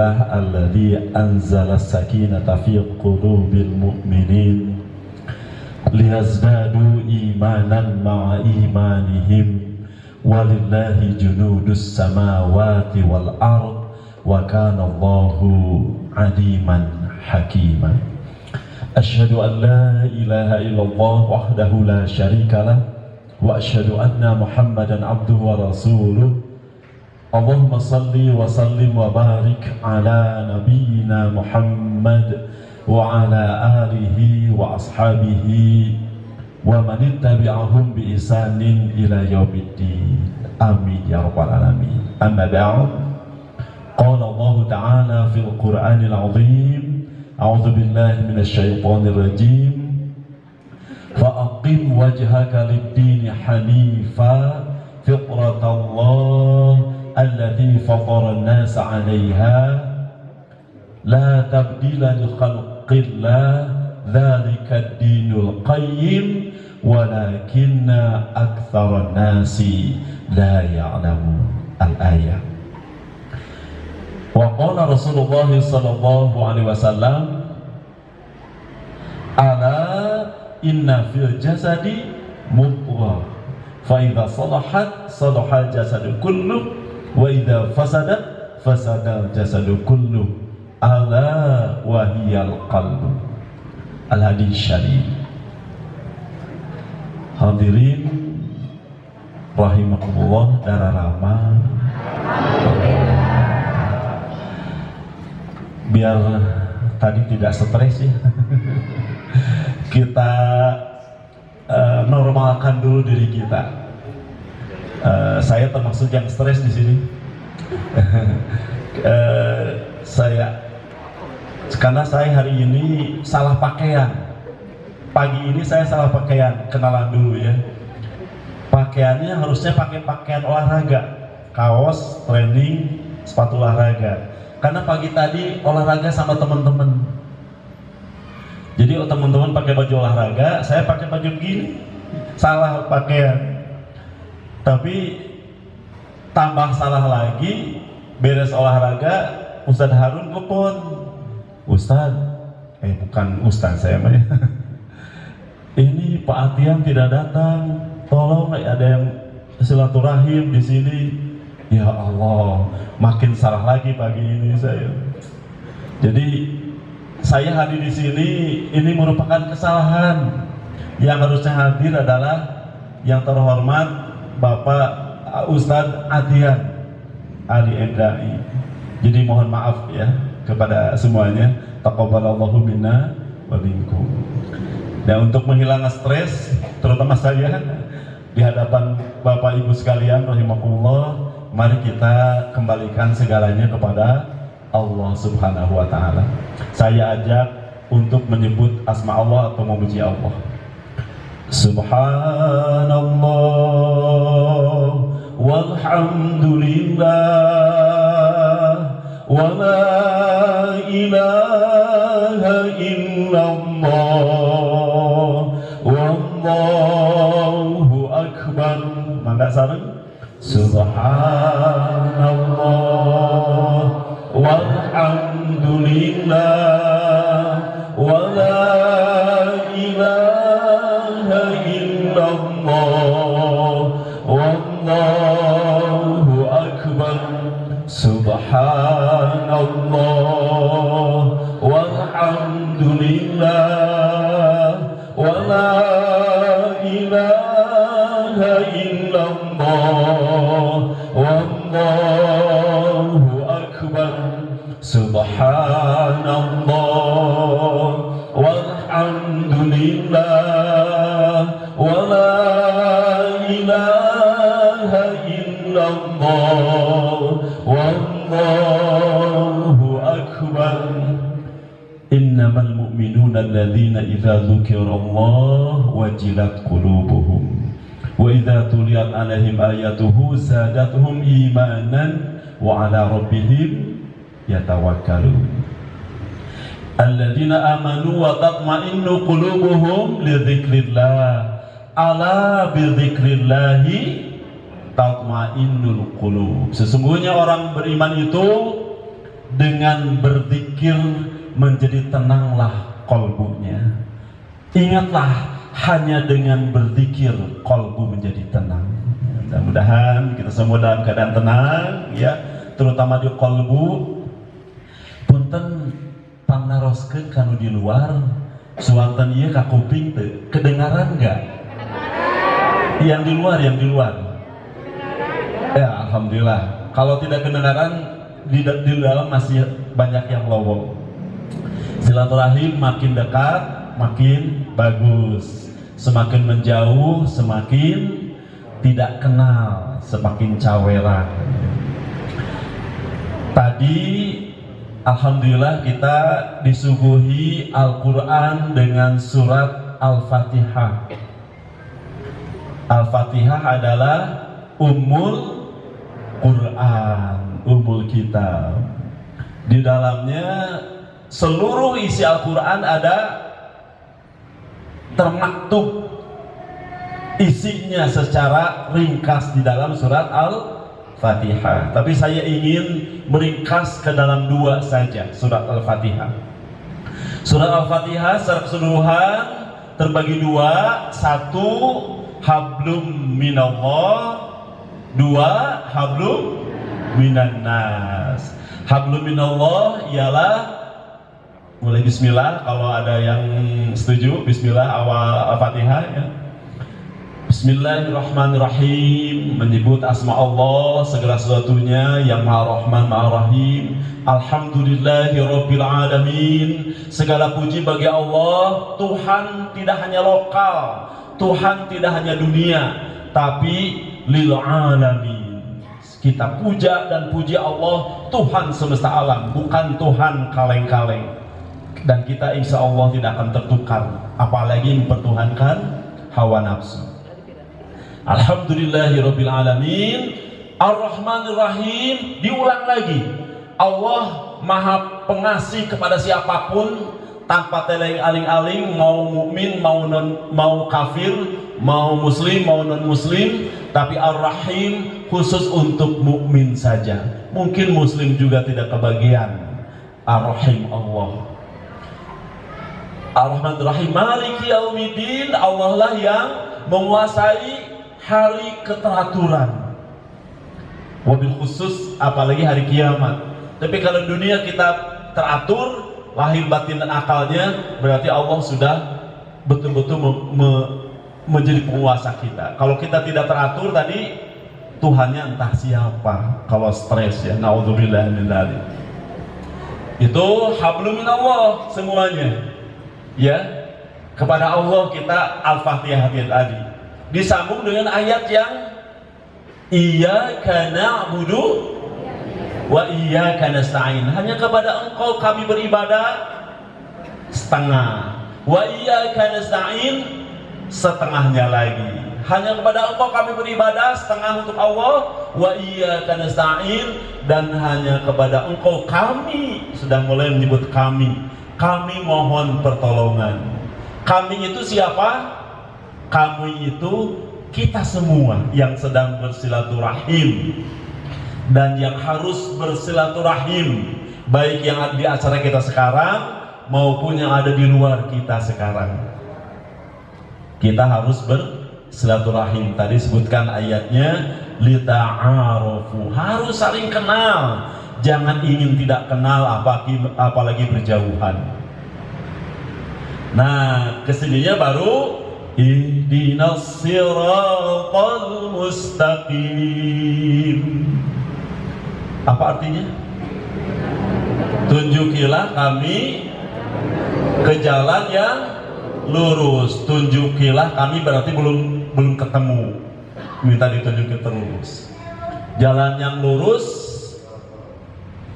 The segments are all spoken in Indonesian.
Alhamdulillah alladzi anzala sakinata fi qulubil mu'minin liyazdadu imanan ma'a imanihim walillahi junudus samawati wal ard wa kana Allahu aliman hakiman. Asyhadu an la ilaha illallah wahdahu la syarikalah wa asyhadu anna Muhammadan abduhu wa rasuluh. Allahumma salli wa sallim wa barik ala nabiyyina Muhammad wa ala alihi wa ashabihi wa man tabi'ahum bi ihsanin ila yaumiddin. Amin ya rabbal alamin. Amma ba'd. Qala Allah ta'ala fil Qur'anil 'azim. A'udzu billahi minasy syaithanir rajim. Fa'aqim wajhaka lid-din hanifa fitratallah allati fatara an-nas 'alayha la tabdila li khalqillah dzalika ad-dinul qayyim walakinna aktsaran nasi la ya'lamun. Al-ayah. Wa qala Rasulullah sallallahu alaihi wasallam ala inna fil jasadi mudghah fa idza salahat salaha jasadu kullu wa idza fasadat fasada jasadu kullu ala wa hiyal qalbu. Al-hadis syarif. Hadirin rahimakumullah, dararama, biar tadi tidak stres ya. Kita normalkan dulu diri kita. Saya termasuk yang stres di sini. Karena saya hari ini salah pakaian. Pagi ini saya salah pakaian. Kenalan dulu ya. Pakaiannya harusnya pakai pakaian olahraga, kaos, training, sepatu olahraga. Karena pagi tadi olahraga sama teman-teman. Jadi teman-teman pakai baju olahraga, saya pakai baju begini. Salah pakaian. Tapi tambah salah lagi, beres olahraga, Ustadz Harun telepon. Ustadz, bukan Ustadz saya mah ya. Ini Pak Atian tidak datang, tolong ada yang silaturahim di sini. Ya Allah, makin salah lagi pagi ini saya. Jadi saya hadir di sini ini merupakan kesalahan. Yang harusnya hadir adalah yang terhormat Bapak Ustadz Atian Ali Endai. Jadi mohon maaf ya kepada semuanya. Taqabbalallahu minna wa minkum. Dan untuk menghilangkan stres, terutama saya di hadapan Bapak Ibu sekalian rahimakumullah, mari kita kembalikan segalanya kepada Allah Subhanahu wa taala. Saya ajak untuk menyebut asma Allah atau memuji Allah. Subhanallah walhamdulillah wa la ilaha illallah wallahu akbar. Mangga sareng. Subhanallah walhamdulillah wa la ilaha illallah wallahu akbar. Subhanallah walhamdulillah wa la ilaha illallah wallahu akbar. Subhanallah walhamdulillah wa la ilaha illallah wallahu akbar. Innamal mu'minuna alladzina idza dzukirallah wajilat qulubuhum wa idza tuliyat 'alaihim ayatuhu zadatuhum imanan wa 'ala rabbihim yatawakkalun. Alladzina amanu wa tatma'innu qulubuhum li dzikrillah. Ala bi dzikrillahi tatma'innul qulub. Sesungguhnya orang beriman itu dengan berzikir menjadi tenanglah kolbunya. Ingatlah, hanya dengan berzikir kolbu menjadi tenang. Mudah-mudahan kita semua dalam keadaan tenang, ya, terutama di kolbu. Punten pangnaroskeun kanu di luar, suanten ieu ka kuping teu kedengaran enggak? Yang di luar, yang di luar. Ya, alhamdulillah. Kalau tidak kedengaran, di dalam masih banyak yang lowong. Silaturahim makin dekat makin bagus, semakin menjauh semakin tidak kenal, semakin caweran. Tadi alhamdulillah kita disuguhi Al-Quran dengan surat Al-Fatihah. Al-Fatihah adalah Ummul Quran, Ummul Kitab. Di dalamnya seluruh isi Al-Quran ada termaktub isinya secara ringkas di dalam surat Al-Fatihah. Tapi saya ingin meringkas ke dalam dua saja surat Al-Fatihah. Surat Al-Fatihah secara keseluruhan terbagi dua. Satu, hablum minallah. Dua, hablum minannas. Hablum minallah ialah, mulai bismillah, kalau ada yang setuju bismillah awal Al-Fatihah, ya. Bismillahirrahmanirrahim, menyebut asma Allah segala sesuatunya yang Maha Rahman Maha Rahim. Alhamdulillahirabbil alamin, segala puji bagi Allah, Tuhan tidak hanya lokal, Tuhan tidak hanya dunia, tapi lil alamin. Kita puja dan puji Allah, Tuhan semesta alam, bukan Tuhan kaleng-kaleng. Dan kita insya Allah tidak akan tertukar, apalagi mempertuhankan hawa nafsu. Alhamdulillahirabbil alamin, Ar-Rahmanir Rahim. Diulang lagi, Allah Maha Pengasih kepada siapapun tanpa teleng aling-aling, mau mukmin mau kafir, mau muslim mau non muslim. Tapi Ar-Rahim khusus untuk mukmin saja. Mungkin muslim juga tidak kebagian. Ar-Rahim Allah. Ar-Rahman Ar-Rahim, Maliki Yaumiddin, Allah lah yang menguasai hari keteraturan. Wabil khusus apalagi hari kiamat. Tapi kalau dunia kita teratur lahir batin dan akalnya, berarti Allah sudah betul-betul menjadi penguasa kita. Kalau kita tidak teratur tadi, Tuhannya entah siapa. Kalau stres, ya, naudzubillah min dzalik. Itu hablum minallah semuanya. Ya, kepada Allah kita Al-Fatihah tadi disambung dengan ayat yang iyyaka na'budu wa iyyaka nasta'in. Hanya kepada Engkau kami beribadah setengah, wa iyyaka nasta'in setengahnya lagi. Hanya kepada Engkau kami beribadah setengah untuk Allah, wa iyyaka nasta'in, dan hanya kepada Engkau kami, sudah mulai menyebut kami mohon pertolongan. Kami itu siapa? Kami itu kita semua yang sedang bersilaturahim dan yang harus bersilaturahim, baik yang ada di acara kita sekarang maupun yang ada di luar kita sekarang. Kita harus bersilaturahim. Tadi sebutkan ayatnya, lita'arufu, harus saling kenal. Jangan ingin tidak kenal, apalagi berjauhan. Nah, kesininya baru ihdinas siratal mustaqim. Apa artinya? Tunjukilah kami ke jalan yang lurus. Tunjukilah kami berarti belum ketemu, minta ditunjukin terus jalan yang lurus,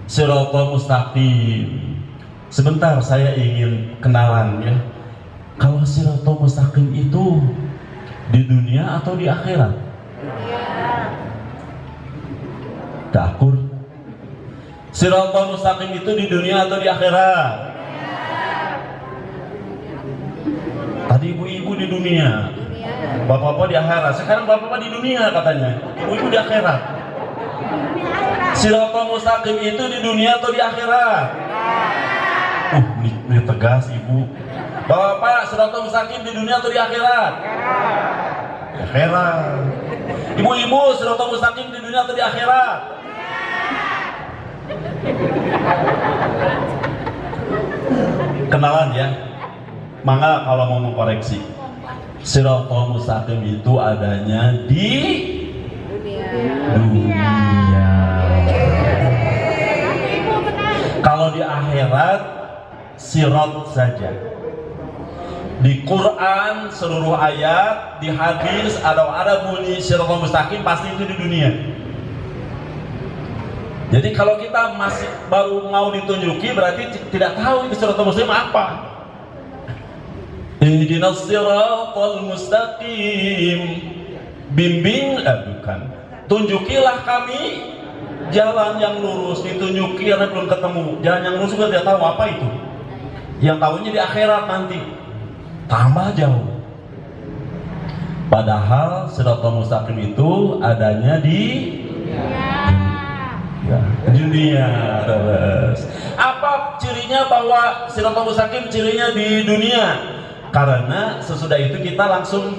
siratal mustaqim. Sebentar, saya ingin kenalan, ya. Kalau siratal mustaqim itu di dunia atau di akhirat? Dakur. Siratal mustaqim itu di dunia atau di akhirat? Tadi ibu-ibu di dunia, bapak-bapak di akhirat. Sekarang bapak-bapak di dunia katanya, ibu-ibu di akhirat. Siratal mustaqim itu di dunia atau di akhirat? Ini tegas ibu. Bapak, siratal mustaqim di dunia atau di akhirat? Di akhirat. Ibu-ibu, siratal mustaqim di dunia atau di akhirat? Kenalan ya. Mangga kalau mau mengkoreksi. Siratal mustaqim itu adanya di dunia. Kalau di akhirat sirat saja. Di Quran seluruh ayat, di hadis ada bunyi siratal mustaqim pasti itu di dunia. Jadi kalau kita masih baru mau ditunjuki berarti tidak tahu itu siratal mustaqim apa. Ihdinas siratal mustaqim. Bimbing, bukan. Tunjukilah kami jalan yang lurus. Ditunjuki karena belum ketemu. Jalan yang lurus juga tidak tahu apa itu. Yang tahunya di akhirat nanti. Tambah jauh. Padahal siratal mustaqim itu adanya di dunia. Apa cirinya bahwa siratal mustaqim cirinya di dunia? Karena sesudah itu kita langsung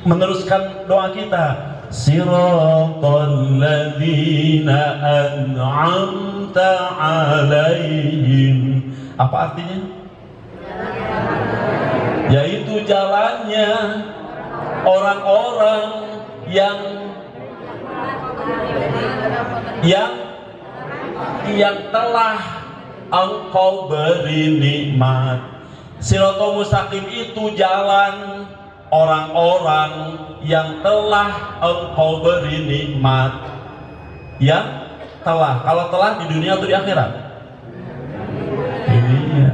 meneruskan doa kita. Siratal ladzina an'amta 'alaihim. Apa artinya? Yaitu jalannya orang-orang yang telah engkau beri nikmat. Siratal mustaqim itu jalan orang-orang yang telah engkau beri nikmat. Yang telah, kalau telah di dunia atau di akhirat? Iya.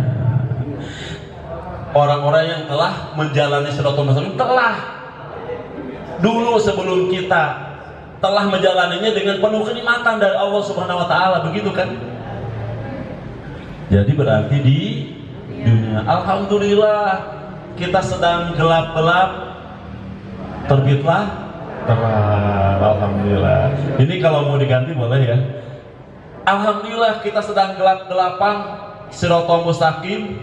Orang-orang yang telah menjalani siratal mustaqim telah dulu sebelum kita telah menjalaninya dengan penuh kenikmatan dari Allah Subhanahu wa taala, begitu kan? Jadi berarti di dunia. Alhamdulillah kita sedang gelap-gelap, terbitlah terang. Alhamdulillah. Ini kalau mau diganti boleh ya. Alhamdulillah kita sedang gelap-gelapan siratal mustaqim,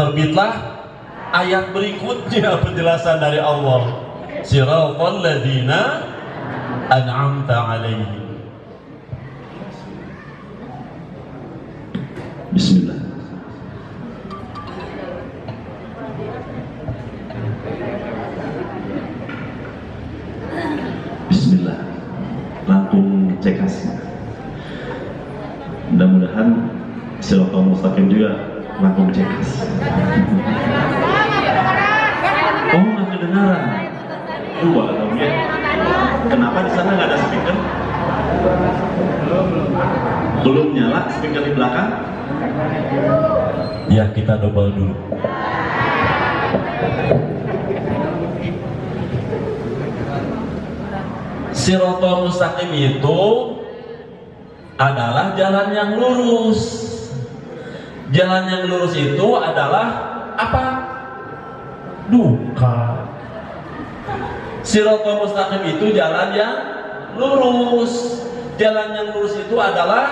terbitlah ayat berikutnya penjelasan dari Allah. Siratal ladzina an'amta 'alaihim. Bismillah. Bismillah. Langsung cekasnya. Mudah-mudahan siratal mustaqim juga langsung cekas. Oh, nggak kedengaran. Dua atau ya? Kenapa di sana nggak ada speaker? Belum nyala speaker di belakang? Ya, kita double dulu. Siratal mustaqim itu adalah jalan yang lurus. Jalan yang lurus itu adalah apa? Duka. Siratal mustaqim itu jalan yang lurus. Jalan yang lurus itu adalah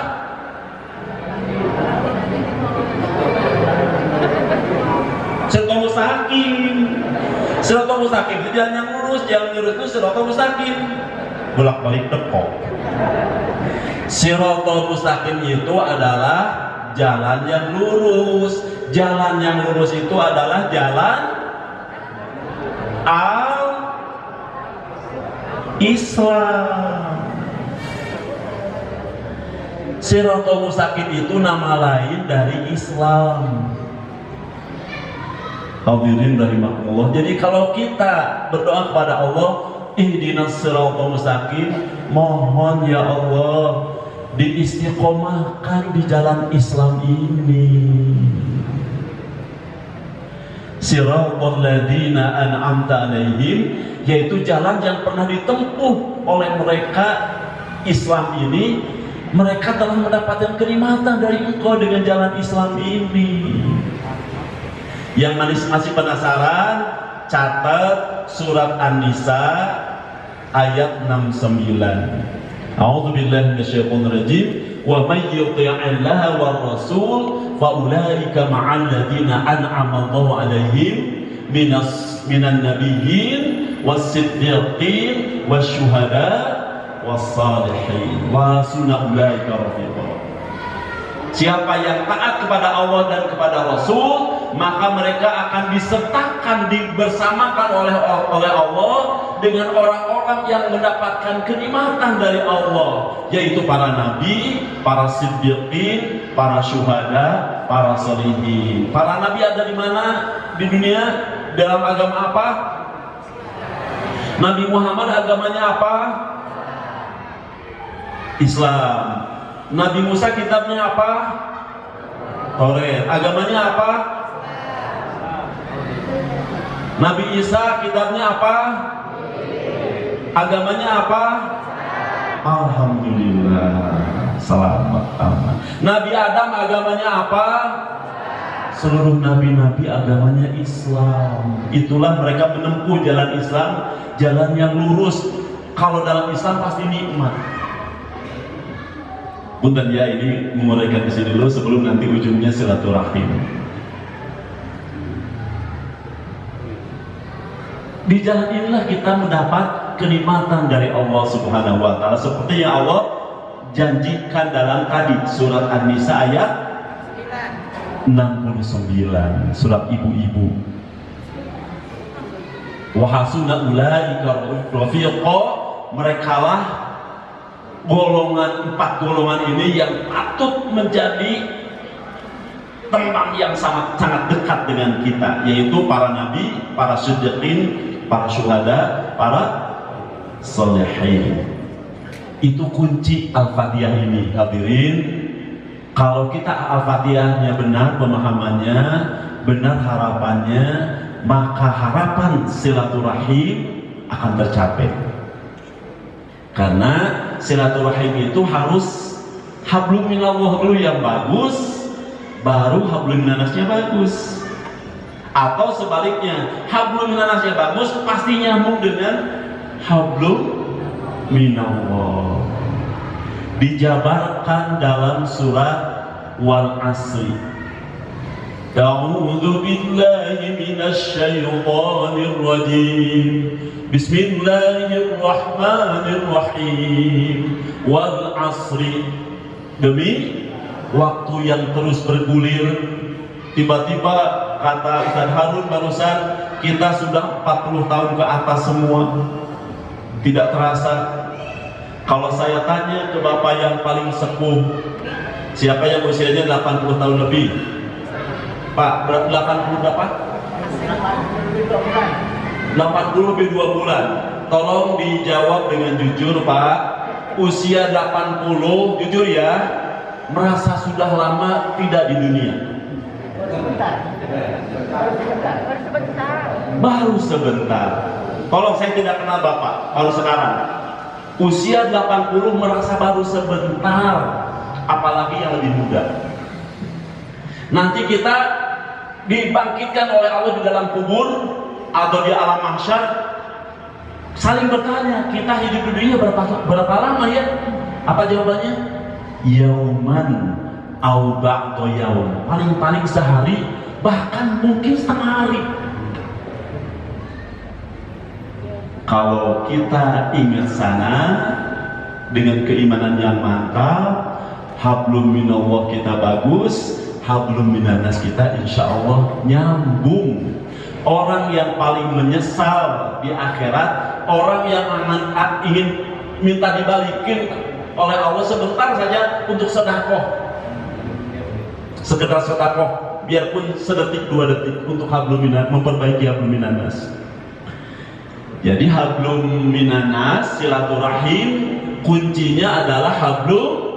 siratal mustaqim. Siratal mustaqim itu jalan yang lurus. Jalan lurus itu siratal mustaqim. Bolak-balik dekok. Siratal mustaqim itu adalah jalan yang lurus. Jalan yang lurus itu adalah jalan Islam. Siratal mustaqim itu nama lain dari Islam. Hadirin rahimakumullah. Jadi kalau kita berdoa kepada Allah, ihdinas siratal mustaqim, mohon ya Allah diistiqomahkan di jalan Islam ini. Siratal ladzina an'amta 'alaihim, yaitu jalan yang pernah ditempuh oleh mereka Islam ini. Mereka telah mendapatkan kenikmatan dari engkau dengan jalan Islam ini. Yang masih penasaran, catat surat An-Nisa ayat 69. A'udzu billahi minasyaitonir rajim. Wa may yuti'illaha war rasul fa ulaika ma'al ladzina an'ama Allahu 'alaihim minan nabiyyin was-siddiqin wasyuhada was-salihin wa hasuna ulaika rafiqa. Siapa yang taat kepada Allah dan kepada Rasul, maka mereka akan disertakan, dibersamakan oleh Allah dengan orang-orang yang mendapatkan kenikmatan dari Allah, yaitu para nabi, para siddiqin, para syuhada, para sholihin. Para nabi ada di mana di dunia? Dalam agama apa? Nabi Muhammad agamanya apa? Islam. Nabi Musa kitabnya apa? Taurat. Agamanya apa? Nabi Isa kitabnya apa? Agamanya apa? Alhamdulillah, selamat aman. Nabi Adam agamanya apa? Seluruh nabi-nabi agamanya Islam. Itulah mereka menempuh jalan Islam, jalan yang lurus. Kalau dalam Islam pasti nikmat. Punten ya, ini menguraikan di sini dulu sebelum nanti ujungnya silaturahim. Di jalan inilah kita mendapat kenikmatan dari Allah Subhanahu wa taala seperti yang Allah janjikan dalam tadi surat An-Nisa ayat 69, surat ibu-ibu. Wa hasuna ulaika rafiqa, merekalah golongan, 4 golongan ini yang patut menjadi teman yang sangat dekat dengan kita, yaitu para nabi, para siddiqin, para syuhada, para sholihin. Itu kunci Al-Fatihah ini, hadirin. Kalau kita Al-Fatihahnya benar, pemahamannya benar, harapannya, maka harapan silaturahim akan tercapai. Karena silaturahim itu harus hablum minallah dulu yang bagus, baru hablum minannasnya bagus. Atau sebaliknya, hablum minannasnya bagus pasti nyambung dengan hablum minallah. Dijabarkan dalam surat Wal Asri. A'udzu billahi minasy syaithanir rajim. Bismillahirrahmanirrahim. Wal asri, demi waktu yang terus bergulir. Tiba-tiba kata Ustaz Harun barusan, kita sudah 40 tahun ke atas semua. Tidak terasa. Kalau saya tanya ke Bapak yang paling sepuh, siapa yang usianya 80 tahun lebih? Pak, 80 berapa? 80 lebih 2 bulan. Tolong dijawab dengan jujur, Pak. Usia 80, jujur ya, merasa sudah lama tidak di dunia? Baru sebentar. Tolong, saya tidak kenal Bapak, baru sekarang. Usia 80 merasa baru sebentar, apalagi yang lebih muda. Nanti kita dibangkitkan oleh Allah di dalam kubur atau di alam mahsyar, saling bertanya, kita hidup di dunia berapa lama ya? Apa jawabannya? Yauman au ba'da yaum, paling-paling sehari, bahkan mungkin setengah hari. Kalau kita ingat sana dengan keimanan yang mantap, hablum minallah kita bagus, hablum minannas kita insya Allah nyambung. Orang yang paling menyesal di akhirat, orang yang ingin minta dibalikin oleh Allah sebentar saja untuk sedekah, sekedar sedekah, biarpun sedetik 2 detik untuk hablum minannas, memperbaiki hablum minannas. Jadi hablum minannas, silaturahim, kuncinya adalah hablum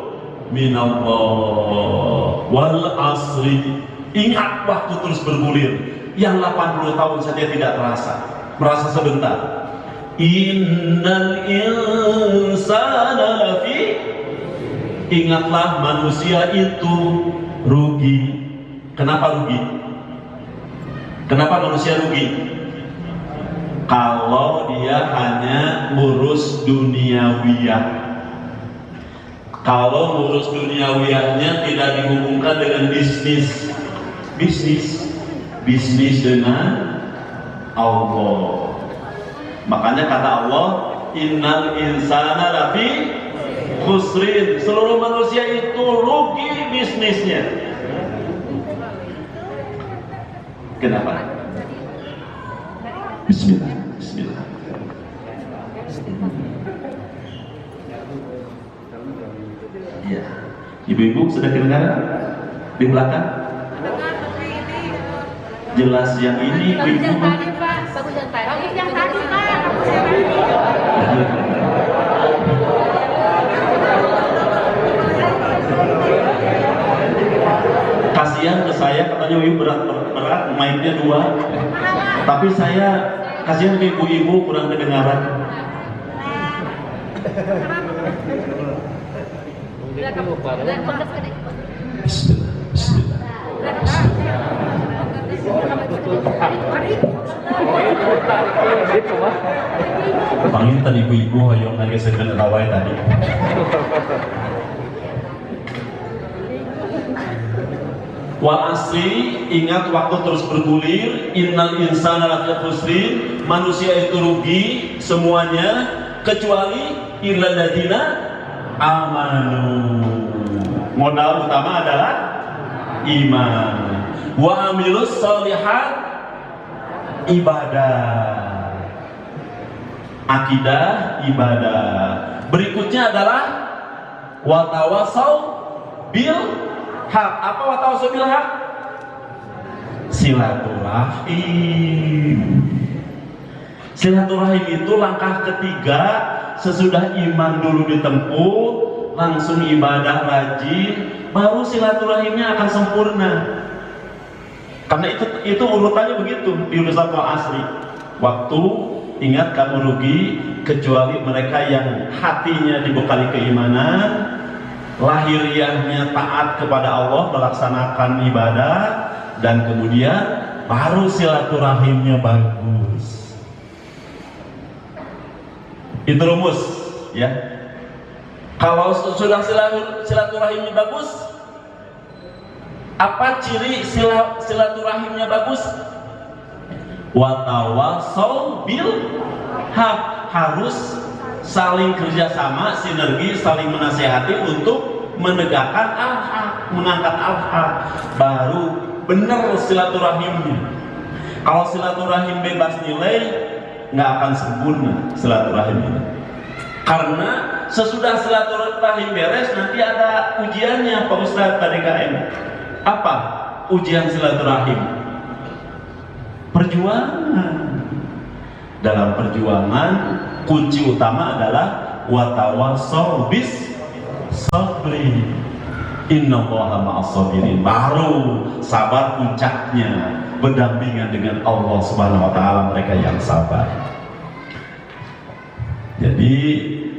minallah. Wal asri, ingat waktu terus bergulir. Yang 80 tahun saja tidak terasa, merasa sebentar. Innal insana lafi, ingatlah manusia itu rugi. Kenapa rugi? Kenapa manusia rugi? Kalau dia hanya ngurus duniawiyah. Kalau ngurus duniawiyahnya tidak dihubungkan dengan bisnis dengan Allah. Makanya kata Allah, innal insana lafi khusrin, seluruh manusia itu rugi bisnisnya. Kenapa? Bismillah. Ya, ibu-ibu sudah kedengaran di belakang? Jelas yang ini ibu-ibu. Bagus yang tadi, Pak. Kasihan ke saya, katanya ibu berat, mic-nya 2. Tapi saya kasihan ke ibu-ibu kurang kedengaran. Bismillah. Panginten ibu-ibu hoyong ngagesekeun rawai tadi. Wal asri, ingat waktu terus bergulir. Innal insana lafi khusrin, manusia itu rugi semuanya kecuali illal ladzina amanu. Modal utama adalah iman. Wa amilus sholihat, ibadah. Akidah, ibadah. Berikutnya adalah wa tawassaw bil haq. Apa wa tawassaw bil haq? Silaturahim. Silaturahim itu langkah ketiga sesudah iman dulu ditempuh, langsung ibadah rajin, baru silaturahimnya akan sempurna. Karena itu urutannya begitu di urusan wal asri. Waktu ingat kamu rugi kecuali mereka yang hatinya dibekali keimanan, lahiriahnya taat kepada Allah, melaksanakan ibadah, dan kemudian baru silaturahimnya bagus. Itu rumus, ya. Kalau sudah silaturahimnya bagus, apa ciri silaturahimnya bagus? Wa tawassaw bil haq, harus saling kerjasama, sinergi, saling menasehati untuk menegakkan al-haq, mengangkat al-haq, baru benar silaturahimnya. Kalau silaturahim bebas nilai, nggak akan sempurna silaturahim ini. Karena sesudah silaturahim beres, nanti ada ujiannya, Pak Ustadz PDKM. Apa ujian silaturahim? Perjuangan. Dalam perjuangan, kunci utama adalah wa tawassaw bis sabri. Innallaha ma'as sabirin. Baru sabar puncaknya, berdampingan dengan Allah Subhanahu wa taala, mereka yang sabar. Jadi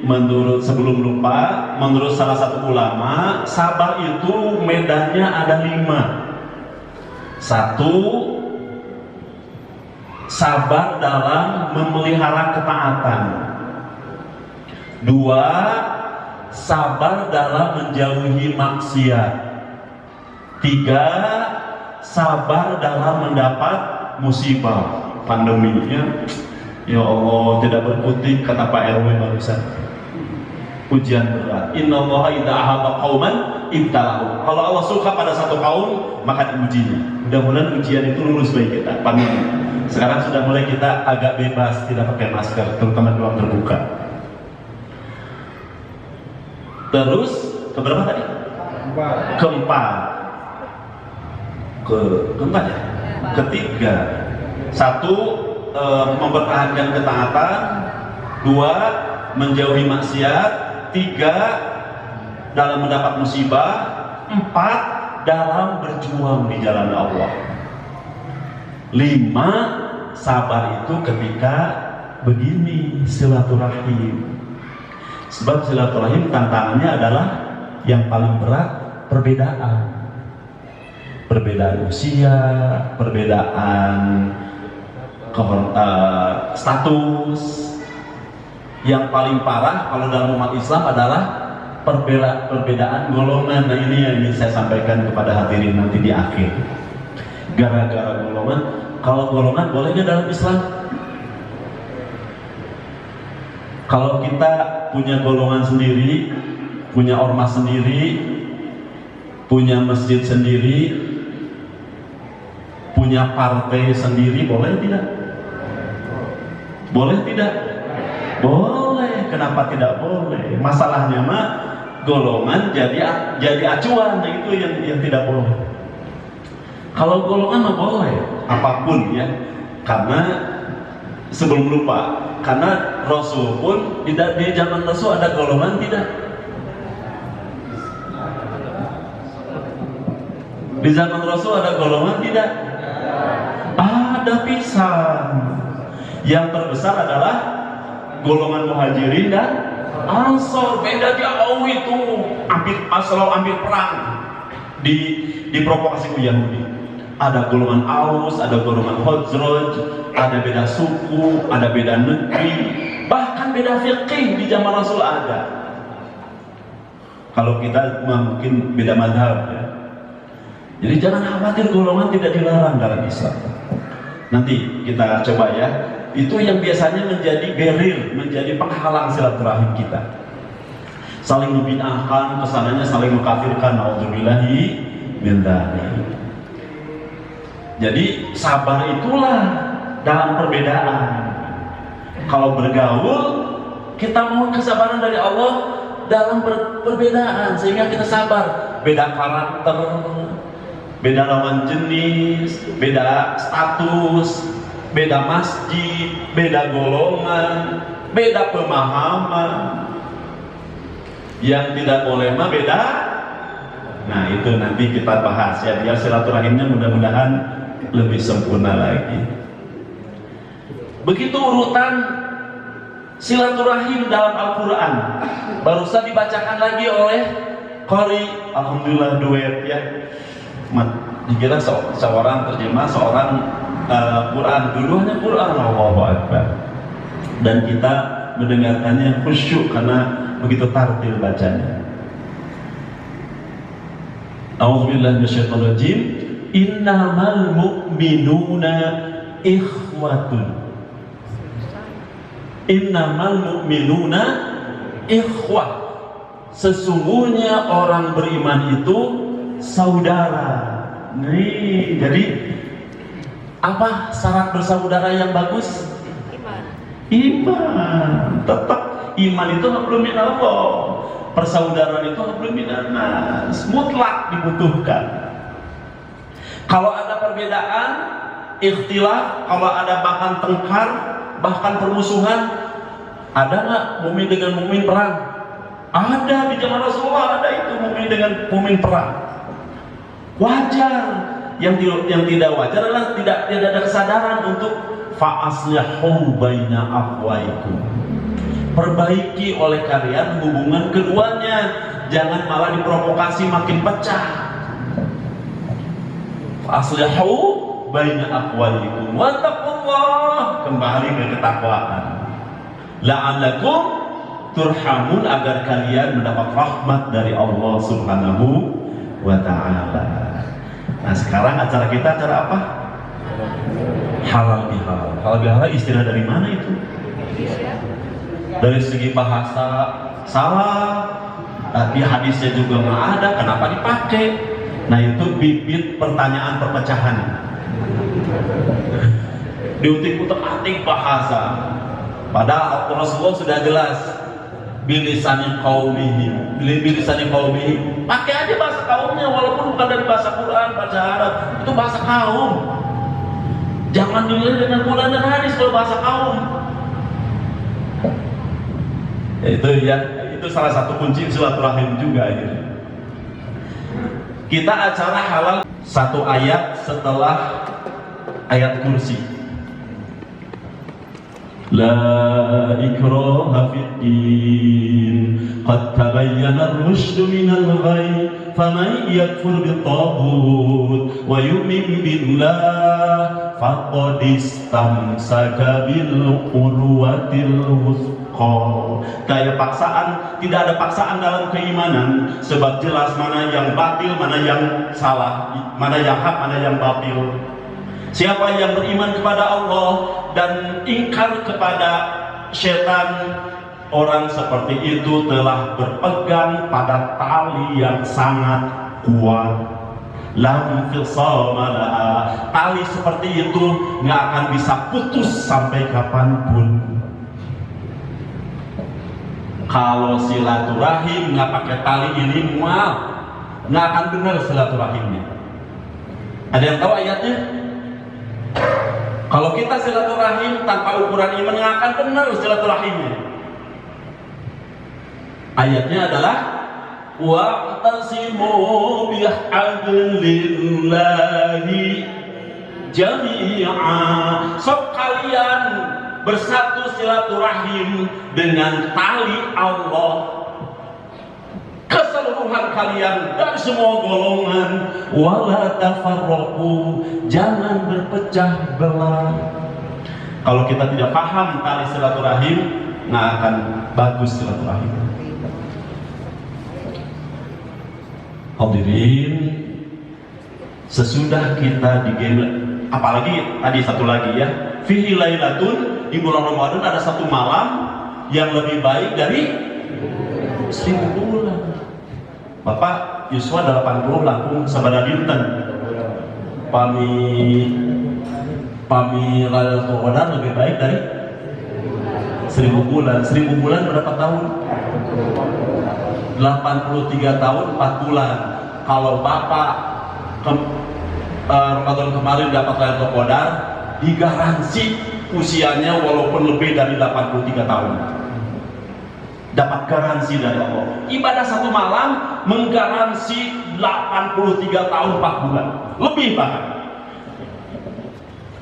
menurut salah satu ulama, sabar itu medannya ada 5. 1, sabar dalam memelihara ketaatan. 2, sabar dalam menjauhi maksiat. 3, sabar dalam mendapat musibah. Pandeminya, ya Allah, tidak berkutik, kata Pak RW barusan. Ujian berat. Innallaha idza ahabba qauman ibtalahu. Kalau Allah suka pada satu kaum, maka diujinya. Mudah-mudahan ujian itu lulus bagi kita. Pandemi. Sekarang sudah mulai kita agak bebas, tidak pakai masker, terutama di ruang terbuka. Terus keberapa tadi? Keempat ya? Ketiga, 1, mempertahankan ketaatan. 2, menjauhi maksiat. 3, dalam mendapat musibah. 4, dalam berjuang di jalan Allah. 5, sabar itu ketika begini, silaturahim. Sebab silaturahim tantangannya adalah yang paling berat, perbedaan usia, perbedaan status. Yang paling parah kalau dalam umat Islam adalah perbedaan golongan. Nah ini yang ingin saya sampaikan kepada hadirin nanti di akhir. Gara-gara golongan, kalau golongan bolehnya dalam Islam. Kalau kita punya golongan sendiri, punya ormas sendiri, punya masjid sendiri, punya partai sendiri, boleh tidak? Boleh tidak? Boleh. Kenapa tidak boleh? Masalahnya mah golongan jadi acuan, itu yang tidak boleh. Kalau golongan mah boleh, apapun ya. Karena sebelum lupa, karena Rasul pun di zaman Rasul ada golongan tidak? Di zaman Rasul ada golongan tidak? Ada pisan. Yang terbesar adalah golongan Muhajirin dan Ansor. Beda jauh itu, selalu ambil perang di provokasi Yahudi. Ada golongan Aus, ada golongan Khazraj, ada beda suku, ada beda negeri, bahkan beda fikih di zaman Rasul ada. Kalau kita mungkin beda mazhab ya. Jadi jangan khawatir, golongan tidak dilarang dalam Islam. Nanti kita coba ya. Itu yang biasanya menjadi barrier, menjadi penghalang silaturahim kita. Saling membid'ahkan, kesananya saling mengkafirkan. Nauzubillahi min dzalik. Jadi sabar itulah dalam perbedaan. Kalau bergaul, kita mohon kesabaran dari Allah dalam perbedaan, sehingga kita sabar. Beda karakter, beda lawan jenis, beda status, beda masjid, beda golongan, beda pemahaman. Yang tidak boleh mah beda. Nah itu nanti kita bahas ya, biar silaturahimnya mudah-mudahan lebih sempurna lagi. Begitu urutan silaturahim dalam Al-Quran. Barusan dibacakan lagi oleh Qori, alhamdulillah duet ya. Dikira seorang terjemah, seorang Quran, dua-duanya Quran, Allahu Akbar. Dan kita mendengarkannya khusyuk karena begitu tartil bacanya. A'udzubillahi minasyaitonir rajim. Innamal mu'minuna ikhwatun. Innamal mu'minuna ikhwah. Sesungguhnya orang beriman itu saudara. Nih, jadi apa syarat bersaudara yang bagus? Iman. Tetap iman itu hablum minallah. Persaudaraan itu hablum minannas. Mutlak dibutuhkan. Kalau ada perbedaan, ikhtilaf, kalau ada bahkan tengkar, bahkan permusuhan, ada nggak mukmin dengan mukmin perang? Ada, di zaman Rasulullah ada itu, mukmin dengan mukmin perang. Wajar. Yang tidak wajar adalah tidak ada kesadaran untuk fa'aslihu baina akhwaikum. Perbaiki oleh kalian hubungan keduanya, jangan malah diprovokasi makin pecah. Fa'aslihu baina akhwaikum wattaqullah, kembali ke ketakwaan. La'allakum turhamun, agar kalian mendapat rahmat dari Allah Subhanahu wa ta'ala. Nah sekarang acara kita acara apa? Halal bihalal. Halal bihalal istilah dari mana itu? Dari segi bahasa salah, tapi hadisnya juga nggak ada, kenapa dipakai? Nah itu bibit pertanyaan perpecahan. Diutik-utik bahasa. Padahal Rasulullah sudah jelas. Bilisannya qaumihi, pakai aja bahasa kaumnya, walaupun bukan dari bahasa Quran, bahasa Arab, itu bahasa kaum. Jangan dilihat dengan Quran dan hadis kalau bahasa kaum. Itu salah satu kunci silaturahim juga ini. Kita acara halal satu ayat setelah ayat kursi. La ikraha fid din qad tabayyana ar-rusydu minal ghayy faman yakfur bitaghut wa yu'min billah faqad istamsaka bil urwatil wuthqa. Kayak paksaan, tidak ada paksaan dalam keimanan, sebab jelas mana yang batil, mana yang salah, mana yang hak, mana yang batil. Siapa yang beriman kepada Allah dan ingkar kepada syaitan, orang seperti itu telah berpegang pada tali yang sangat kuat. Lam fisama laha. Tali seperti itu nggak akan bisa putus sampai kapanpun. Kalau silaturahim nggak pakai tali ini, mual, nggak akan benar silaturahimnya. Ada yang tahu ayatnya? Kalau kita silaturahim tanpa ukuran iman, nggak akan benar silaturahimnya. Ayatnya adalah wa'tasimu bihablillahi jami'a. Sok kalian bersatu silaturahim dengan tali Allah, keseluruhan kalian dari semua golongan. Wala tafarraqu, jangan berpecah belah. Kalau kita tidak paham tali silaturahim, nggak akan bagus silaturahim. Hadirin, sesudah kita apalagi tadi satu lagi ya, fihi lailatun, di bulan Ramadan ada satu malam yang lebih baik dari 1000 bulan. Bapak Yuswa 80 langkung sabada dinten pami Lailatul Qadar lebih baik dari 1000 bulan. 1000 bulan berapa tahun? 83 tahun 4 bulan. Kalau Bapak Ramadan kemarin dapat Lailatul Qadar, digaransi usianya walaupun lebih dari 83 tahun. Dapat garansi dari Allah. Ibadah satu malam menggaransi 83 tahun 4 bulan. Lebih bahkan.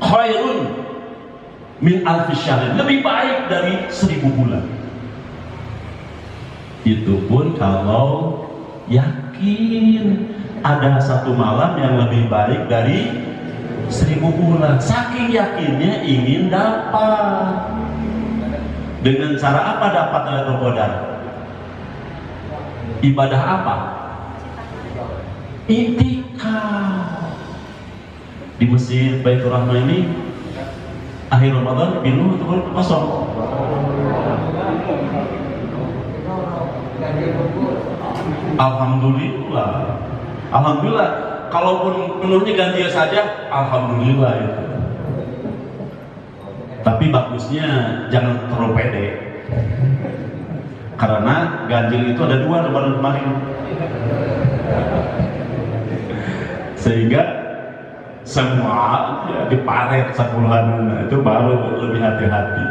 Khairun min alfi syahrin, lebih baik dari 1000 bulan. Itu pun kalau yakin ada satu malam yang lebih baik dari 1000 bulan. Saking yakinnya ingin dapat. Dengan cara apa dapat Lailatul Qadar? Ibadah apa? Iktikaf. Di Masjid Baitur Rahmah ini akhir Ramadan penuh atau kosong? Alhamdulillah. Alhamdulillah. Kalaupun penuhnya ganjil saja, alhamdulillah itu. Tapi bagusnya jangan terlalu pede, karena ganjil itu ada 2 Ramadan kemarin, sehingga semua ya, diparet 10-an itu baru lebih hati-hati.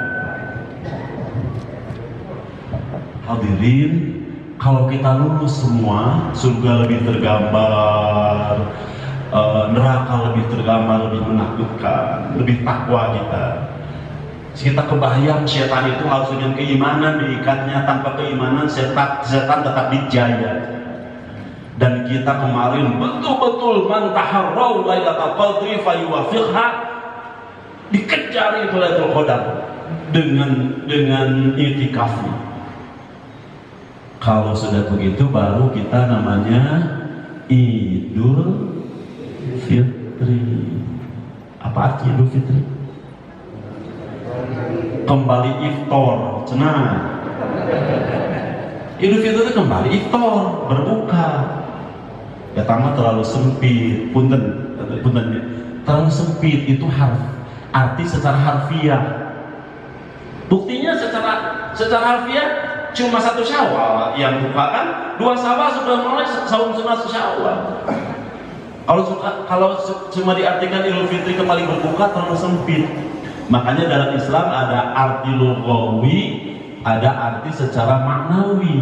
Hadirin, kalau kita lulus semua, surga lebih tergambar, neraka lebih tergambar, lebih menakutkan, lebih takwa kita. Kita kebayang setan itu harus dengan keimanan diikatnya, tanpa keimanan setan tetap dijaya. Dan kita kemarin betul-betul mantaharrau lailatul qadri fayuwafiqha, dikejar itu Lailatul Qadar dengan itikafnya. Kalau sudah begitu baru kita namanya Idul Fitri. Apa arti Idul Fitri? Kembali iftar, cenah. Idul Fitri itu kembali iftar, berbuka. Ya tamat terlalu sempit, punten, terlalu sempit itu arti secara harfiah. Buktinya secara harfiah cuma 1 Syawal yang buka kan, 2 Syawal sudah mulai saum sunat Syawal. Kalau cuma diartikan Idul Fitri kembali berbuka terlalu sempit. Makanya dalam Islam ada arti lughawi, ada arti secara maknawi.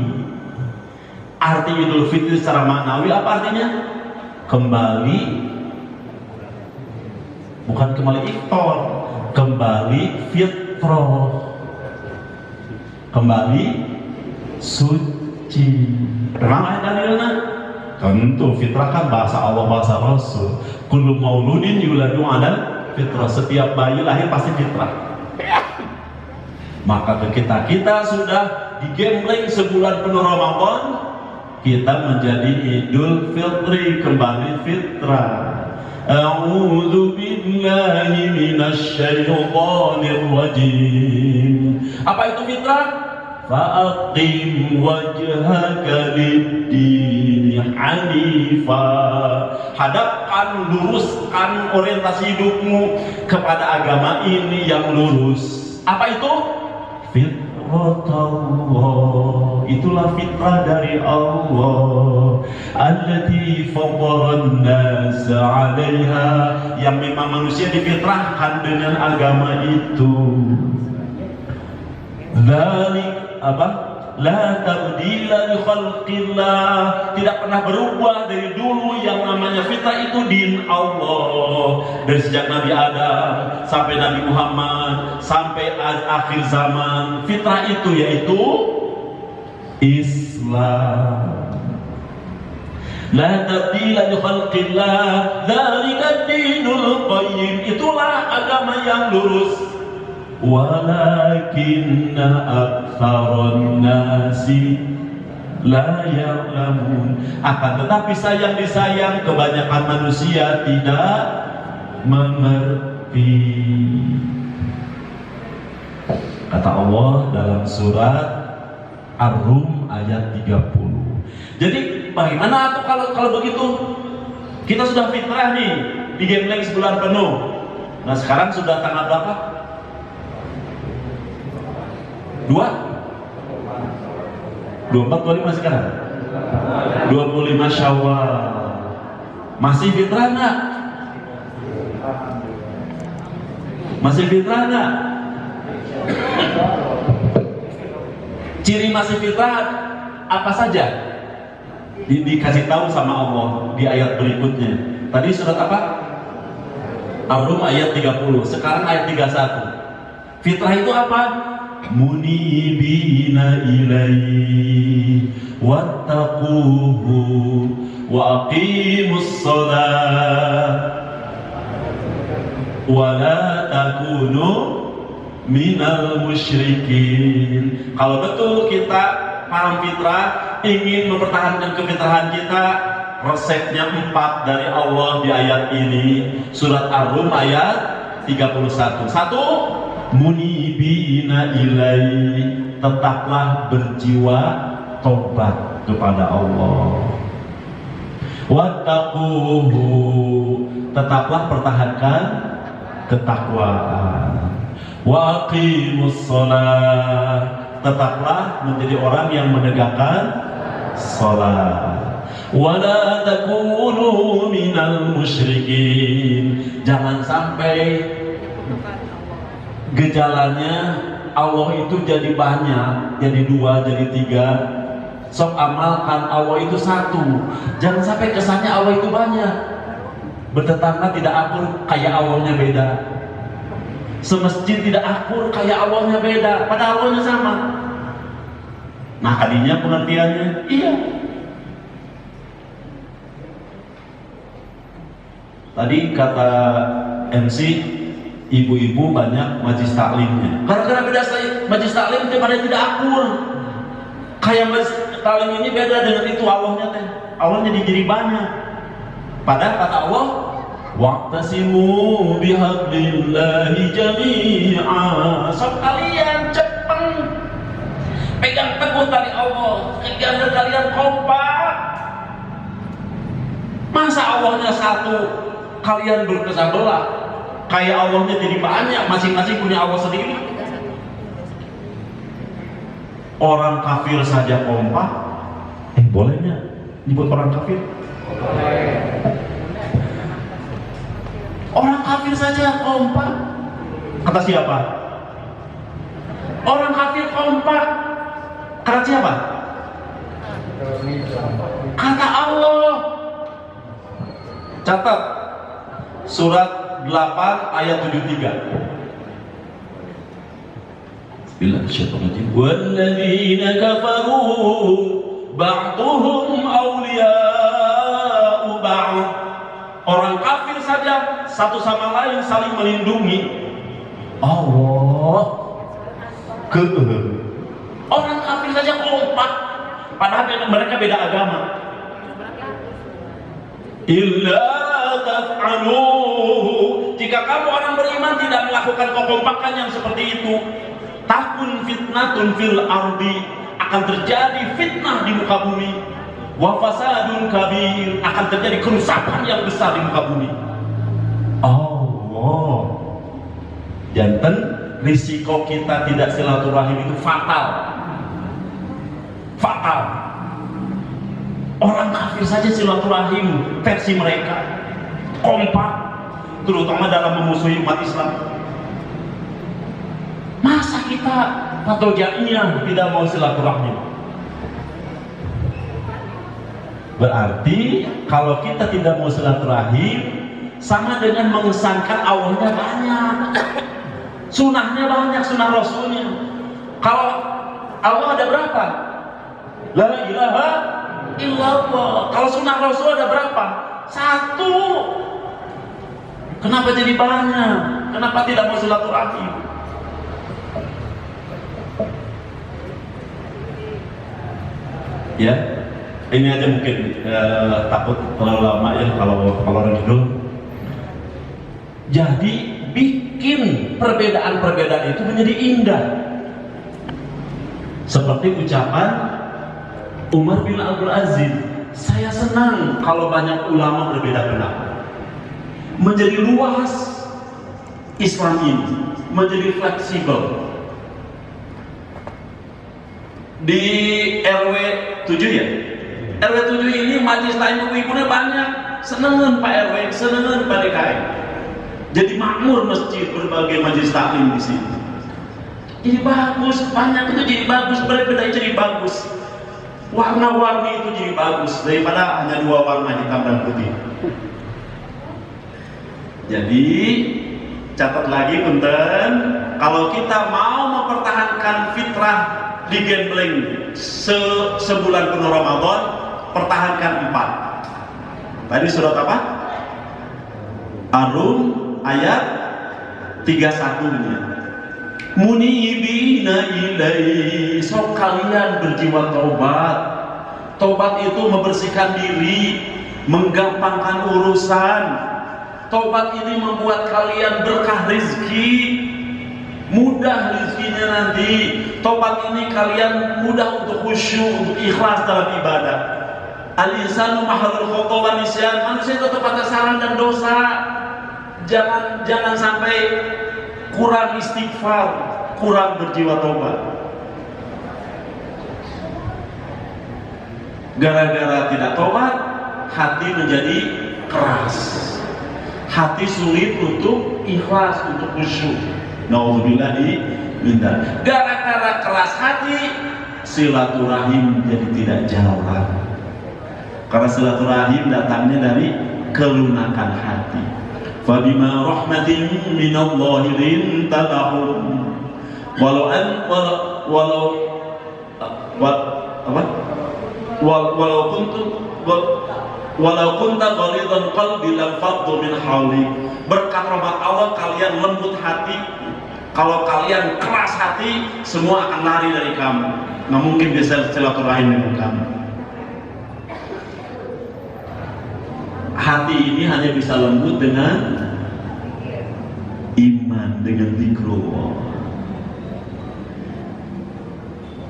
Arti Idul Fitri secara maknawi apa artinya? Kembali, bukan kembali iftar, kembali fitrah, kembali suci. Memang ayat dalilnya Tentu fitrah kan bahasa Allah, bahasa Rasul. Kullu mauludin yuladu ala fitrah. Setiap bayi lahir pasti fitrah. Maka kita sudah digembleng sebulan penuh Ramadan, kita menjadi Idul Fitri, kembali fitrah. A'udzu billahi minasy syaithanir rajim. Apa itu fitrah? Fa'aqim wajhaka lid-din hanifa. Hadapkan, luruskan orientasi hidupmu kepada agama ini yang lurus. Apa itu? Fitratullah. Itulah fitrah dari Allah. Allati fataran nas 'alaiha, yang memang manusia difitrahkan dengan agama itu. Dzalik apa? La tabdila li khalqillah, tidak pernah berubah dari dulu. Yang namanya fitrah itu din Allah, dari sejak Nabi Adam sampai Nabi Muhammad sampai akhir zaman. Fitrah itu yaitu Islam. La tabdila li khalqillah, dzalika dinul qayyim, itulah agama yang lurus. Walakinna aktsaran nasi la ya'lamun, akan tetapi sayang disayang kebanyakan manusia tidak mengerti. Kata Allah dalam surat Ar-Rum ayat 30. Jadi bagaimana tuh kalau begitu? Kita sudah fitrah nih, digembleng sebulan penuh. Nah sekarang sudah tanggal berapa? 24, 25 sekarang? 25 Syawal. Masih fitrah nggak? Masih fitrah nggak? Ciri masih fitrah apa saja? Dikasih tahu sama Allah di ayat berikutnya. Tadi surat apa? Ar-Rum ayat 30. Sekarang ayat 31. Fitrah itu apa? Munibina ilaihi wattaquhu wa aqimus shalah wa la takunu minal musyrikin. Kalau betul kita paham fitrah, ingin mempertahankan kefitrahan kita, resepnya 4 dari Allah di ayat ini. Surat Ar-Rum ayat 31. 1. Munibina ilai, tetaplah berjiwa tobat kepada Allah. Wattaquhu, tetaplah pertahankan ketakwaan. Wa aqimus shalah, tetaplah menjadi orang yang menegakkan salat. Wa la takunu minal musyrikin, jangan sampai gejalanya Allah itu jadi banyak, jadi 2, jadi 3. Sok amalkan Allah itu 1. Jangan sampai kesannya Allah itu banyak. Bertetangga tidak akur, kayak Allahnya beda. Semasjid tidak akur, kayak Allahnya beda, pada Allahnya sama. Nah tadinya pengertiannya iya. Tadi kata MC, ibu-ibu banyak majlis taklimnya. Gara-gara beda majlis taklim pada tidak akur. Kayak majlis taklim ini beda dengan itu Allahnya teh. Allahnya jadi banyak. Padahal kata Allah, wa'tasimu bihablillahi jami'a. Sok kalian cepeng pegang teguh tali Allah, kejar kalian kompak. Masa Allahnya 1, kalian berpecah belah? Kayak Allahnya jadi banyak, masing-masing punya Allah sendiri. Orang kafir saja kompak. Bolehnya nyebut orang kafir? Orang kafir saja kompak. Kata siapa? Orang kafir kompak. Kata siapa? Kata Allah. Catat surat 8 ayat 73. Bismillahirrahmanirrahim. Walladzina kafaru ba'duhum awliya Orang kafir saja satu sama lain saling melindungi. Allah, orang kafir saja kompak, padahal mereka beda agama. Illa taf'alu, jika kamu orang beriman tidak melakukan kekompakan yang seperti itu, takun fitnatun fil ardi, akan terjadi fitnah di muka bumi, wa fasadun kabir, akan terjadi kerusakan yang besar di muka bumi. Allah, janten risiko kita tidak silaturahim itu fatal. Orang kafir saja silaturahim versi mereka kompak, terutama dalam memusuhi umat Islam. Masa kita patojaiyah tidak mau silaturahim? Berarti kalau kita tidak mau silaturahim sama dengan mengesankan Allahnya banyak, sunahnya banyak, sunah Rasulnya. Kalau Allah ada berapa? La ilaha illallah. Kalau sunnah Rasul ada berapa? 1. Kenapa jadi banyak? Kenapa tidak mau silaturahim? Ya, ini aja mungkin takut terlalu lama ya kalau orang hidup. Jadi bikin perbedaan-perbedaan itu menjadi indah. Seperti ucapan Umar bin Abdul Aziz, saya senang kalau banyak ulama berbeda pendapat. Menjadi luas Islam ini, menjadi fleksibel. Di RW 7 ya, RW 7 ini majelis taklim ibu-ibunya banyak. Senengan Pak RW, senengan Pak DKI. Jadi makmur masjid, berbagai majelis taklim di sini. Jadi bagus, banyak itu jadi bagus, berbeda jadi bagus. Warna-warni itu jadi bagus daripada hanya 2 warna, hitam dan putih. Jadi catat lagi punten, kalau kita mau mempertahankan fitrah di gambling sebulan penuh Ramadan, pertahankan 4. Tadi surat apa? Ar-Rum ayat 31-nya. Munibina ilaihi, sok kalian berjiwa taubat. Taubat itu membersihkan diri, menggampangkan urusan. Taubat ini membuat kalian berkah rezeki, mudah rezekinya nanti. Taubat ini kalian mudah untuk khusyuk, untuk ikhlas dalam ibadah. Al-insanu mahalul khata wa nisyan, manusia itu tetap ada kesalahan dan dosa. Jangan sampai kurang istighfar, kurang berjiwa tobat. Gara-gara tidak tobat, hati menjadi keras. Hati sulit untuk ikhlas, untuk khusyuk. Nauzubillahi min dzalik. Gara-gara keras hati, silaturahim jadi tidak jalan. Karena silaturahim datangnya dari kelunakan hati. Fabima rahmatin minallahi linta lahum walau kunta ghalidhan qalbi lam faddu min hawli. Berkat rahmat Allah kalian lembut hati. Kalau kalian keras hati, semua akan lari dari kamu. Nggak mungkin bisa silaturahim dengan kamu. Hati ini hanya bisa lembut dengan iman, dengan zikrullah.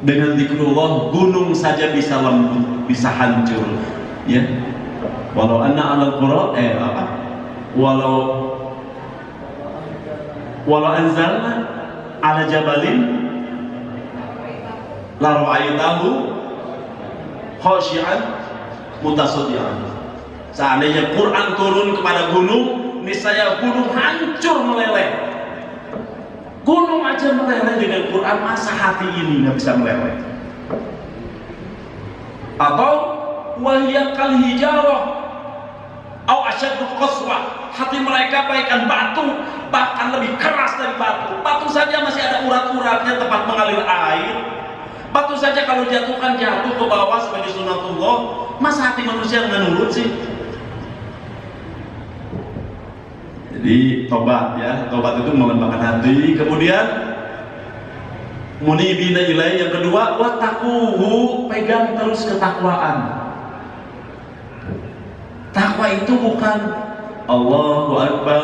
Dengan zikrullah gunung saja bisa lembut, bisa hancur. Ya, walau anna alal qura walau anzalna ala jabalin la ra'aitahu khashi'an mutasaddian. Seandainya Quran turun kepada gunung, niscaya gunung hancur meleleh. Gunung aja meleleh dengan Quran, masa hati ini nggak bisa meleleh? Atau wahya kal hijarah au asyaddu qaswa, hati mereka bagaikan batu, bahkan lebih keras dari batu. Batu saja masih ada urat-uratnya tempat mengalir air. Batu saja kalau jatuhkan jatuh ke bawah sebagai sunatullah. Masa hati manusia nggak nurut sih? Jadi tobat ya, tobat itu melembabkan hati. Kemudian munibina ilai, yang kedua wattaquhu, pegang terus ketakwaan. Takwa itu bukan Allahu Akbar,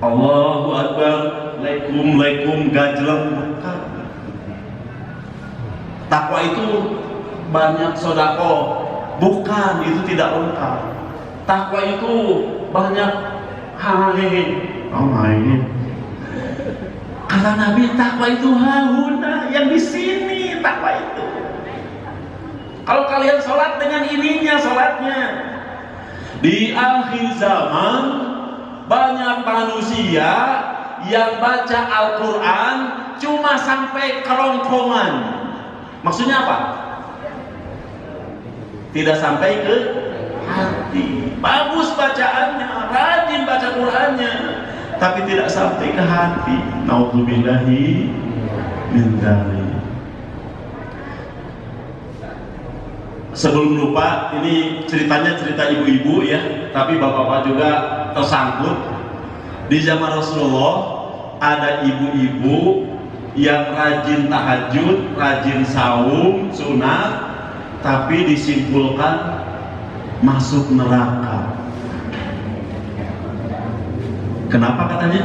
Allahu Akbar, Laikum gajleng, bukan. Takwa itu banyak sodako, bukan, itu tidak lengkap. Takwa itu banyak hahehe, kata Nabi, takwa itu hahuna, yang di sini takwa itu. Kalau kalian sholat dengan ininya sholatnya. Di akhir zaman banyak manusia yang baca Al-Quran cuma sampai kerongkongan. Maksudnya apa? Tidak sampai ke hati. Bagus bacaannya, rajin baca Qurannya, tapi tidak sampai ke hati. Naudzubillahi min dzalik. Sebelum lupa, ini ceritanya cerita ibu-ibu ya, tapi bapak-bapak juga tersangkut. Di zaman Rasulullah ada ibu-ibu yang rajin tahajud, rajin saum, sunat, tapi disimpulkan masuk neraka. Kenapa katanya?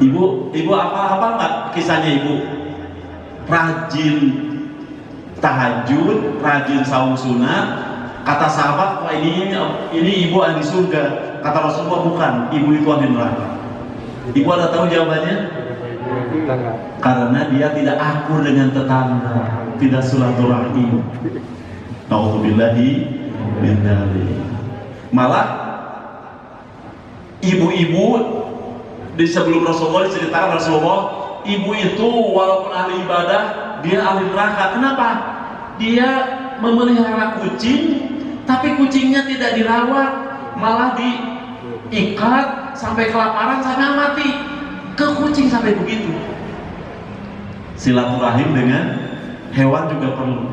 Ibu apa nggak kisahnya ibu? Rajin tahajud, rajin saum sunat. Kata sahabat, wah ini ibu ahli surga. Kata Rasulullah, bukan, ibu itu ahli neraka. Ibu ada tahu jawabannya? Karena dia tidak akur dengan tetangga, tidak silaturahim. Naudzubillahi min dzalik. Malah ibu-ibu di sebelum Rasulullah diceritakan Rasulullah, ibu itu walaupun ahli ibadah, dia ahli neraka. Kenapa? Dia memelihara kucing, tapi kucingnya tidak dirawat, malah diikat sampai kelaparan sampai mati. Ke kucing sampai begitu. Silaturahim dengan hewan juga perlu.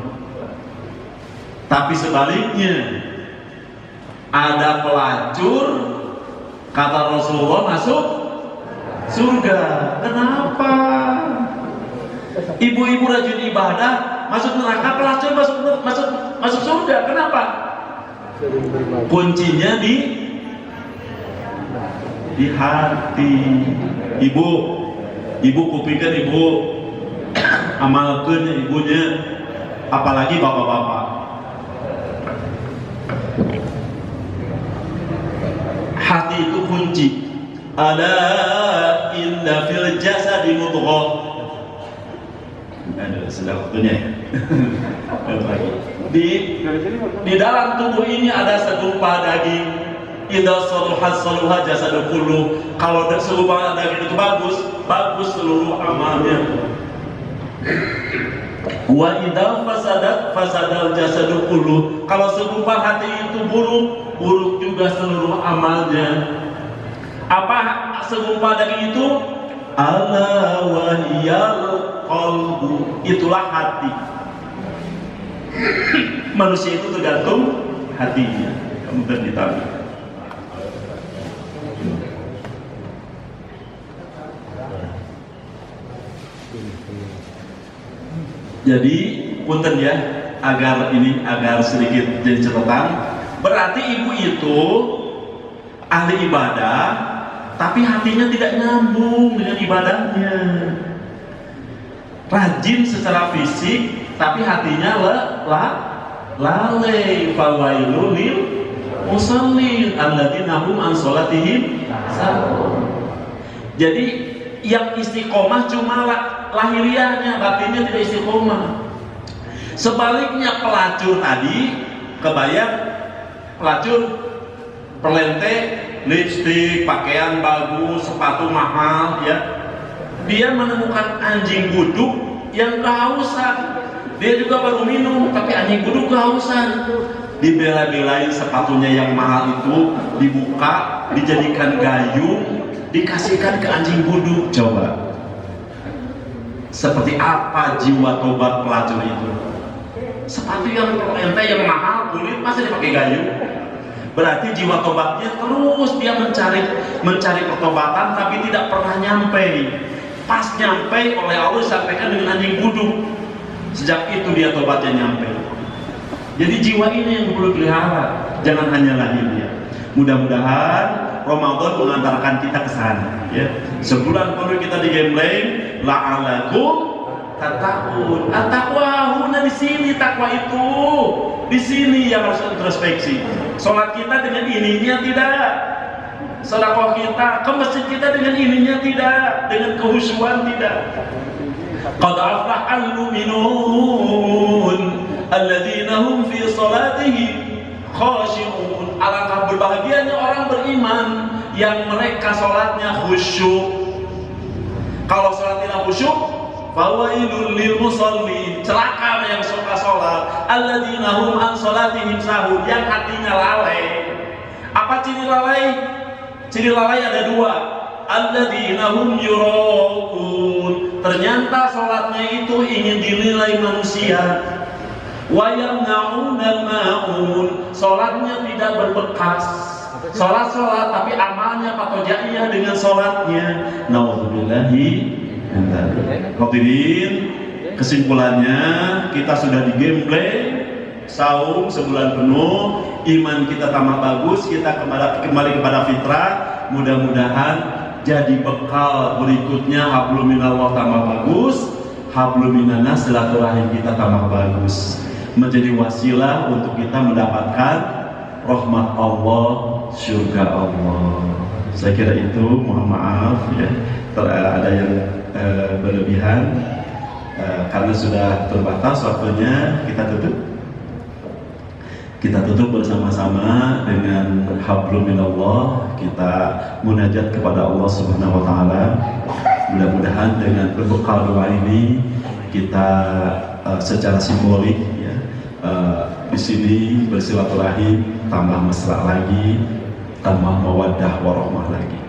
Tapi sebaliknya, ada pelacur, kata Rasulullah, masuk surga. Kenapa? Ibu-ibu rajin ibadah masuk neraka, pelacur masuk surga. Kenapa? Kuncinya di hati. Ibu kupikir ibu amalkan ibunya, apalagi bapak-bapak. Hati itu kunci. Ala inna fil jasadi mudghah. Ada sudah waktunya ya. Di dalam tubuh ini ada segumpal daging. Idza saluhat saluha jasadu kullu. Kalau segumpal daging itu bagus seluruh amalnya. Wa idza fasadal jasadu kullu. Kalau segumpal hati itu buruk juga seluruh amalnya. Apa segumpal daging itu? Ala wahiyal qalbu, itulah hati. Manusia itu tergantung hatinya. Kemudian ditanya. Jadi punten ya, agar sedikit jadi catatan. Berarti ibu itu ahli ibadah, tapi hatinya tidak nyambung dengan ibadahnya. Rajin secara fisik, tapi hatinya lalai. Fawailul lil musallin alladzina hum an sholatihim sahun. Jadi yang istiqomah cuma lahiriahnya, batinnya tidak istiqomah. Sebaliknya pelacur tadi, kebayang pelacur perlente, lipstik, pakaian bagus, sepatu mahal ya. Dia menemukan anjing buduk yang kehausan. Dia juga baru minum, tapi anjing buduk kehausan. Dibela-belain sepatunya yang mahal itu, dibuka, dijadikan gayung, dikasihkan ke anjing buduk. Coba, seperti apa jiwa tobat pelacur itu? Sepatu yang perlente yang mahal, kulit masa dipakai gayung? Berarti jiwa tobatnya terus dia mencari pertobatan, tapi tidak pernah nyampe. Pas nyampe oleh Allah disampaikan dengan anjing buduk. Sejak itu dia tobatnya nyampe. Jadi jiwa ini yang perlu dipelihara, jangan hanya lahirnya. Mudah-mudahan Ramadan mengantarkan kita ke sana. Ya. Sebulan penuh kita digembleng, la'alakum tattaqun. At-taqwa di sini, takwa itu di sini yang harus introspeksi. Sholat kita dengan ininya tidak, sedekah kita ke masjid kita dengan ininya tidak, dengan kehusuan tidak. Qad aflahal mu'minun alladzina hum fi salatihim khashi'un. Alangkah berbahagianya orang beriman yang mereka sholatnya khusyuk. Kalau sholat tidak khusyuk, fawailul lil musallin, celaka yang suka sholat, alladzina hum an sholatihim sahun, yang hatinya lalai. Apa ciri lalai? Ciri lalai ada dua. Alladzina hum yura'un, ternyata sholatnya itu ingin dinilai manusia. Wa yamna'unal ma'un, sholatnya tidak berbekas. Sholat tapi amalnya patojaiyah dengan sholatnya. Naudzubillahi. Hadirin, kesimpulannya kita sudah digembleng saum sebulan penuh, iman kita tambah bagus, kita kembali kepada fitrah. Mudah-mudahan jadi bekal berikutnya, hablum minallah tambah bagus, hablum minannas, silaturahim kita tambah bagus, menjadi wasilah untuk kita mendapatkan rahmat Allah, surga Allah. Saya kira itu, mohon maaf ya, ada yang berlebihan, karena sudah terbatas waktunya. Kita tutup bersama-sama dengan hablum minallah, kita munajat kepada Allah Subhanahu wa taala. Mudah-mudahan dengan berbekal doa ini kita secara simbolik ya, di sini bersilaturahim, tambah mesra lagi, tambah mawaddah warahmah lagi.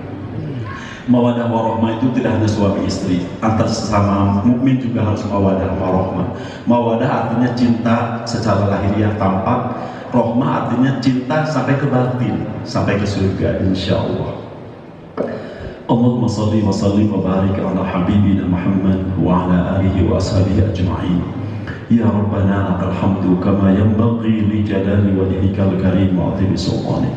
Mawaddah warahmah itu tidak hanya suami istri, antar sesama mukmin juga harus mawaddah warahmah. Mawaddah artinya cinta secara lahiriah tampak, rahmah artinya cinta sampai ke batin, sampai ke surga insyaallah. Allahumma shalli wa sallim wa barik ala habibina Muhammad wa ala alihi wa ashabihi ajma'in. Ya Rabbana lakal hamdu kama yanbaghi li jalali wajhikal karim wa 'azimi sultanik.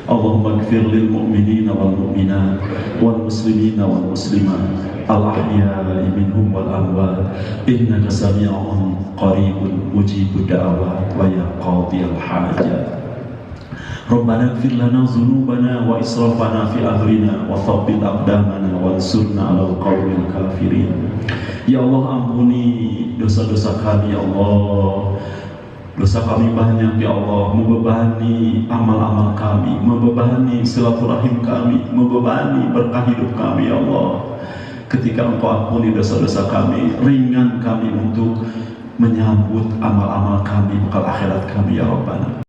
Allahumma ighfir lil mu'minina wal mu'minat wal muslimina wal muslimat al ahya'i minhum wal amwat innaka sami'un qaribun mujibud da'awat wa ya qadiyal hajat. Rabbana ighfir lana dhunubana wa israfana fi amrina wa thabbit aqdamana wansurna 'alal qaumil kafirin. Ya Allah, ampuni dosa-dosa kami ya Allah. Dosa kami banyak ya Allah, membebani amal-amal kami, membebani silaturahim kami, membebani berkah hidup kami ya Allah. Ketika Engkau ampuni dosa-dosa kami, ringan kami untuk menyambut amal-amal kami, bekal akhirat kami ya Rabbana.